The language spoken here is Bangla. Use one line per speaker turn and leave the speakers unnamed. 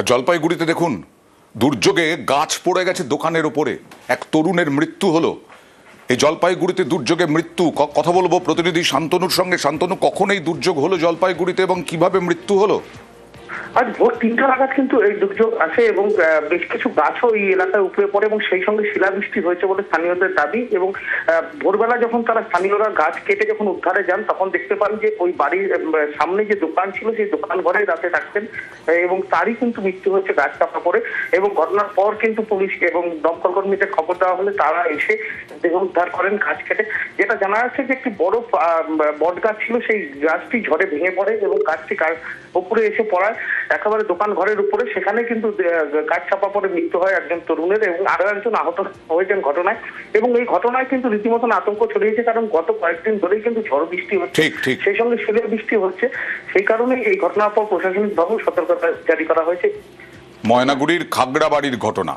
জলপাইগুড়িতে দেখুন দুর্যোগে গাছ পড়ে গেছে দোকানের উপরে, এক তরুণের মৃত্যু হলো। এই জলপাইগুড়িতে দুর্যোগে মৃত্যু, কথা বলবো প্রতিনিধি শান্তনুর সঙ্গে। শান্তনু, কখন এই দুর্যোগ হলো জলপাইগুড়িতে এবং কিভাবে মৃত্যু হলো?
আজ ভোর 3টা নাগাদ কিন্তু এই দুর্যোগ আসে এবং বেশ কিছু গাছও এই এলাকায় উপড়ে পড়ে এবং সেই সঙ্গে শিলাবৃষ্টি হয়েছে বলে স্থানীয়দের দাবি। এবং ভোরবেলা যখন তারা স্থানীয়রা গাছ কেটে যখন উদ্ধারে যান তখন দেখতে পান যে ওই বাড়ির সামনে যে দোকান ছিল সেই দোকান ঘরে রাতে থাকতেন এবং তারই কিন্তু মৃত্যু হয়েছে গাছ চাপা পড়ে। এবং ঘটনার পর কিন্তু পুলিশ এবং দমকল কর্মীদের খবর দেওয়া হলে তারা এসে দেহ উদ্ধার করেন গাছ কেটে। যেটা জানা যাচ্ছে যে একটি বড় বট গাছ ছিল, সেই গাছটি ঝড়ে ভেঙে পড়ে এবং গাছটি উপরে এসে পড়ায় একেবারে দোকান ঘরের উপরে। সেখানে কিন্তু গাছ চাপা পড়ে মৃত্যু হয় একজন তরুণের এবং আরো একজন আহত হয়েছেন ঘটনায়। এবং এই ঘটনায় কিন্তু রীতিমতন আতঙ্ক ছড়িয়েছে, কারণ গত কয়েকদিন ধরেই কিন্তু ঝড় বৃষ্টি হচ্ছে, সেই সঙ্গে শিলা বৃষ্টি হচ্ছে। সেই কারণে এই ঘটনার পর প্রশাসনিকভাবে সতর্কতা জারি করা হয়েছে।
ময়নাগুড়ির খাগড়াবাড়ির ঘটনা।